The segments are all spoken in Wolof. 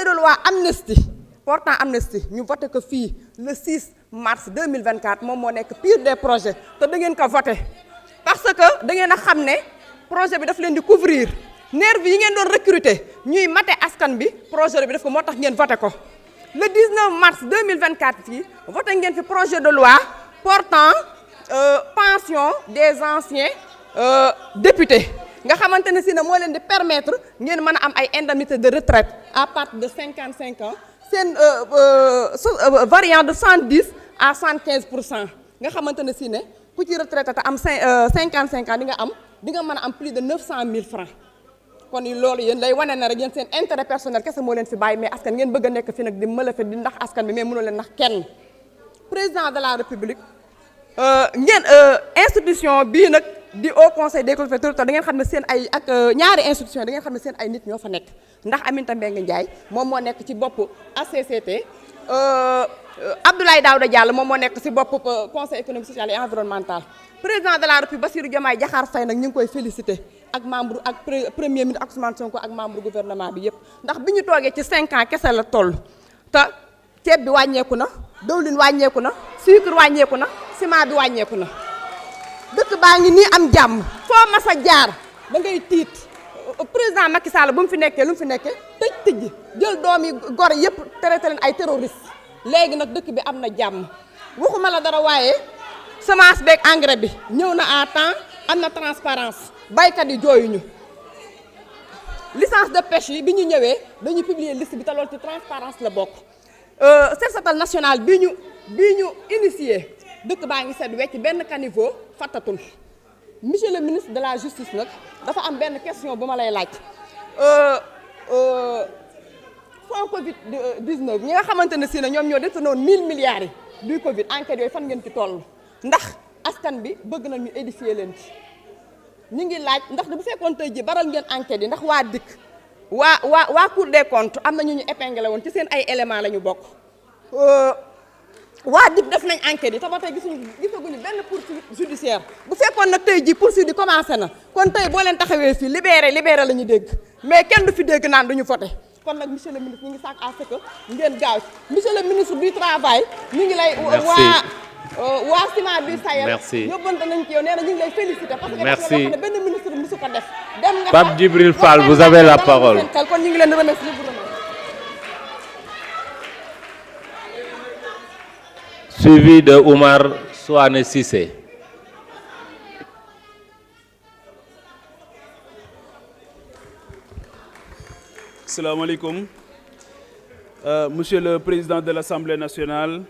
projet de loi amnistie portant amnistie ñu voté ko fii le 6 mars 2024 moom moo nekk pire des projets te da ngeen ko voté parce que da ngeen a xam ne projet bi daf leen di couvrir nervi yi ngeen doon recruter ñuy mate askan bi projet bi daf ko moo tax ngeen voté ko le 19 mars 2024 fii voté ngeen fi projet de loi portant pension des anciens députés nga xamante ne si ne moo leen di permettre ngeen mën a am ay indemnité de retraite à partir de 55 ans seen variant de 110 à 115% nga xamante ne si ne ku ci retraité te am 55 ans di nga mën a am plus de 900 000 francs kon loolu yéen lay wane na rek yéen seen intérêt personnel kese moo leen fi bàyyi mais askan ngeen bëgg a nekk fi nag di mëlafe di ndax askan bi mais mënoo leen ndax kenn président de la république ngeen institution bii nag di Haut Conseil des collectivités territoriales da ngeen xam ne seen ay ak ñaari institution da ngeen xam ne seen ay nit ñoo fa nekk ndax Aminata Mbengue Ndiaye moom moo nekk ci bopp HCCT Abdoulaye Daouda Diallo moom moo nekk ci bopp conseil économique social et environnemental président de la république Bassirou Diomaye Diakhar Faye nag ñu ngi koy félicité ak membre ak premier ministre ak Ousmane Sonko ak membre gouvernement bi yëpp ndax bi ñu toogee ci 5 ans kese la toll te ceeb bi wàññeeku na dawlin wàññeeku na sucre wàññeeku na ciment bi wàññeeku na dëkk baa ngi nii am jàmm foo mas a jaar da ngay tiit président Macky Sall bu mu fi nekkee lu mu fi nekkee tëj jël doomi gor yëpp traité leen ay terroristes léegi nag dëkk bi am na jàmm waxuma la dara waaye semence beeg engrais bi ñëw na à temps am na transparence baykat yi jooyuñu licence de pêche yi bi ñu ñëwee dañu publier liste bi te loolu ci transparence la bokk set setal national bii ñu initié dëkk baa ngi set wecc benn caniveau fattatul monsieur le ministre de la justice nag dafa am benn question bu ma lay laaj fonds Covid 19 ñi nga xamante ne si ne ñoom ñoo détourné 1000 milliards yi du Covid enquête yooyu fan ngeen ci toll ndax askan bi bëgg na ñu édifier leen ci ñu ngi laaj ndax bu fekkoon tey ji baral ngeen enquête yi ndax waa dikk waa Cour des comptes am na ñu épinglé woon ci seen ay éléments la ñu bokk waa DIC def nañ enquête yi te ba tey gisaguñu benn poursuite judiciaire bu fekkoon nag tey ji poursuite yi commencé na kon tey boo leen taxawee fii libéré la ñu dégg mais kenn du fi dégg naan duñu voté kon nag monsieur le ministre ñu ngi sàkk à ce que ngeen gaaw monsieur le ministre du travail ñu ngi lay waa ciment du Sahel yóbbante nañ ci yow nee na ñu ngi lay féliciter parce que def nga ne benn ministre musu ko def dem nga Pape Djibril Fall vous avez la parole kon ñu ngi leen di remercier suivi de Oumar Souane Cissé. Assalamu alaikum. Monsieur le Président de l'Assemblée nationale,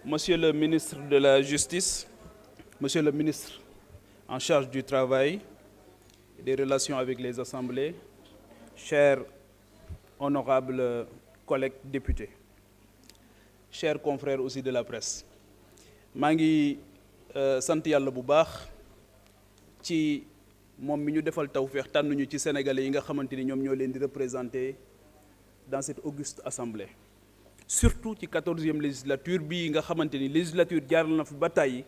Monsieur le ministre de la Justice, Monsieur le ministre en charge du travail et des relations avec les assemblées, chers honorables collègues députés, chers confrères aussi de la presse, maa ngi sant yàlla bu baax ci moom mi ñu defal tawfeex tànnuñu ci sénégalais yi nga xamante ni ñoom ñoo leen di représenter dans cette auguste assemblée. Surtout ci 14e législature bii nga xamante ni législature jaar na fi ba tàyyi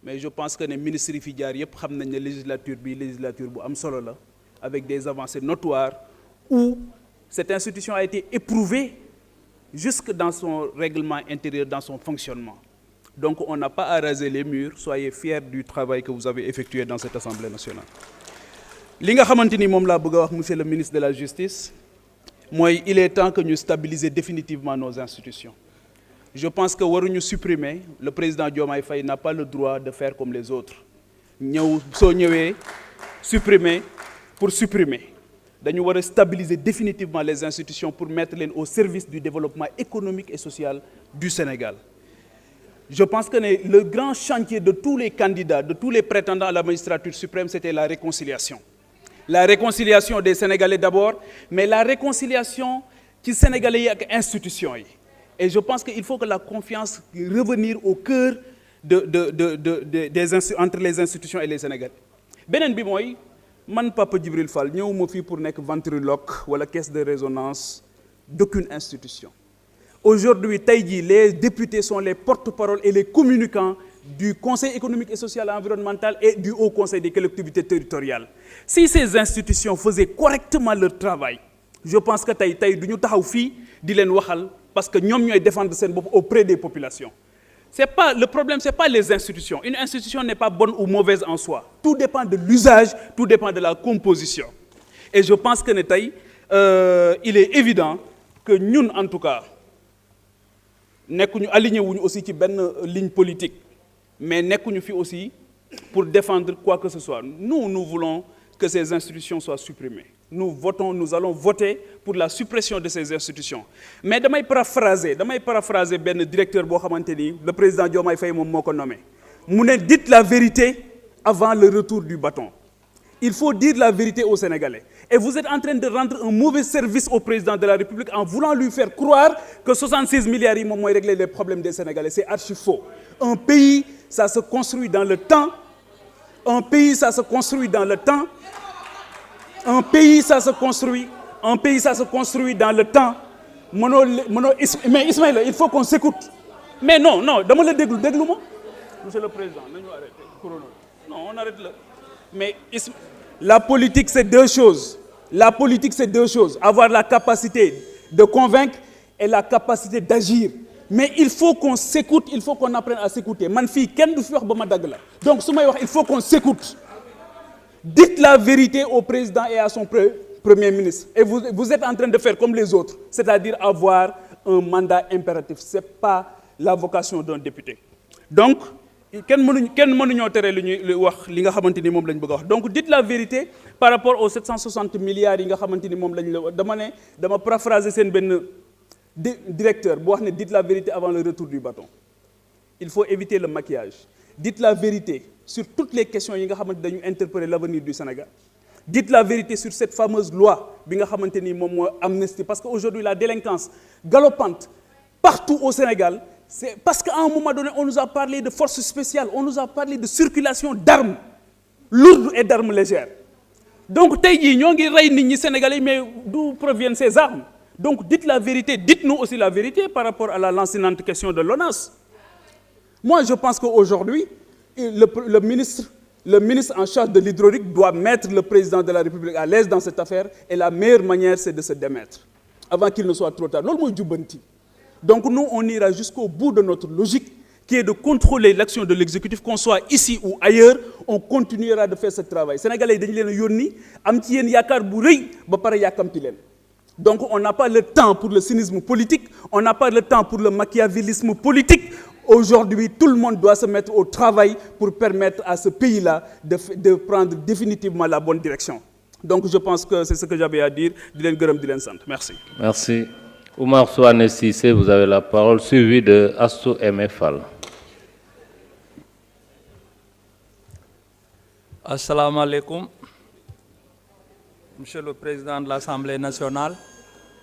mais je pense que ne ministres yi fi jaar yëpp xam nañ ne législature bii législature bu am solo la avec des avancées notoires où cette institution a été éprouvée jusque dans son règlement intérieur, dans son fonctionnement. Donc on n'a pas à raser les murs, soyez fiers du travail que vous avez effectué dans cette Assemblée nationale. Li nga xamante ni moom laa bëgg a wax monsieur le ministre de la Justice mooy il est temps que ñu stabiliser définitivement nos institutions. Je pense que waruñu supprimer, le président Diomaye Faye n'a pas le droit de faire comme les autres. Soo ñëwee supprimer pour supprimer. Dañu war a stabiliser définitivement les institutions pour mettre leen au service du développement économique et social du Sénégal. Je pense que le grand chantier de tous les candidats, de tous les prétendants à la magistrature suprême, c'était la réconciliation. La réconciliation des Sénégalais d'abord, mais la réconciliation ci Sénégalais yi ak institutions yi. Et je pense qu'il faut que la confiance revenir au cœur entre les institutions et les Sénégalais. Beneen bi mooy man Papa Djibril Fall ñëwuma fii pour nekk ventriloque wala caisse de résonance d'aucune institution. Aujourd'hui tey jii les députés sont les porte-parole et les communicants du Conseil économique et social et environnemental et du Haut Conseil des collectivités territoriales. Si ces institutions faisaient correctement leur travail, je pense que tey du ñu taxaw fii di leen waxal parce que ñoom ñooy défendre seen bopp auprès des populations. Le problème, c'est pas les institutions. Une institution n'est pas bonne ou mauvaise en soi. Tout dépend de l'usage, tout dépend de la composition. Et je pense que il est évident que nous, en tout cas, nekkuñu aligné wuñu aussi ci benn ligne politique, mais nekkuñu fi aussi pour défendre quoi que ce soit. Nous voulons que ces institutions soient supprimées. Nous allons voter pour la suppression de ces institutions. Mais damay paraphraser benn directeur boo xamante ni le président Diomaye Faye moom moo ko nommé. mu ne dites la vérité avant le retour du bâton. Il faut dire la vérité aux Sénégalais. Et vous êtes en train de rendre un mauvais service au président de la République en voulant lui faire croire que 66 milliards yi moom mooy régler les problèmes des Sénégalais. C'est archi faux. Un pays, ça se construit dans le temps. Un pays, ça se construit dans le temps. Un pays, ça se construit dans le temps. Mais Ismaïla, il faut qu'on s'écoute. Mais non, dama la déglu ma. Monsieur le Président, nañu arrêter chrono. Non, on arrête là. Mais la politique, c'est deux choses. La politique, c'est deux choses. Avoir la capacité de convaincre et la capacité d'agir. Mais il faut qu'on s'écoute, il faut qu'on apprenne à s'écouter. Man fi kenn du fi wax ba ma dagg la. Donc su may wax, il faut qu'on s'écoute. Dites la vérité au président et à son premier ministre. Et vous êtes en train de faire comme les autres, c'est-à-dire avoir un mandat impératif. Ce n'est pas la vocation d'un député. Donc, donc dites la vérité par rapport aux 760 milliards yi nga xamanteni mom lañ la dama paraphraser sen ben directeur bo wax ne dites la vérité avant le retour du bâton. Il faut éviter le maquillage. Dites la vérité sur toutes les questions yi nga xamanteni dañu interpeller l'avenir du Sénégal. Dites la vérité sur cette fameuse loi bi nga xamanteni mom mo amnistie, parce qu'aujourd'hui la délinquance galopante partout au Sénégal. C'est parce qu'à un moment donné, on nous a parlé de forces spéciales, on nous a parlé de circulation d'armes lourdes et d'armes légères. Donc, nous Sénégalais, mais d'où proviennent ces armes? Donc, dites la vérité, dites-nous aussi la vérité par rapport à la lancinante question de l'ONAS. Moi, je pense qu'aujourd'hui, le ministre en charge de l'hydraulique doit mettre le président de la République à l'aise dans cette affaire, et la meilleure manière, c'est de se démettre, avant qu'il ne soit trop tard. Donc nous, on ira jusqu'au bout de notre logique, qui est de contrôler l'action de l'exécutif, qu'on soit ici ou ailleurs, on continuera de faire ce travail. Sénégalais, donc on n'a pas le temps pour le cynisme politique, on n'a pas le temps pour le machiavélisme politique. Aujourd'hui, tout le monde doit se mettre au travail pour permettre à ce pays-là de prendre définitivement la bonne direction. Donc je pense que c'est ce que j'avais à dire. Merci. Merci. Oumar Souane Cissé, vous avez la parole, suivi de Astou Fall. Assalamu alaikum, Monsieur le Président de l'Assemblée nationale,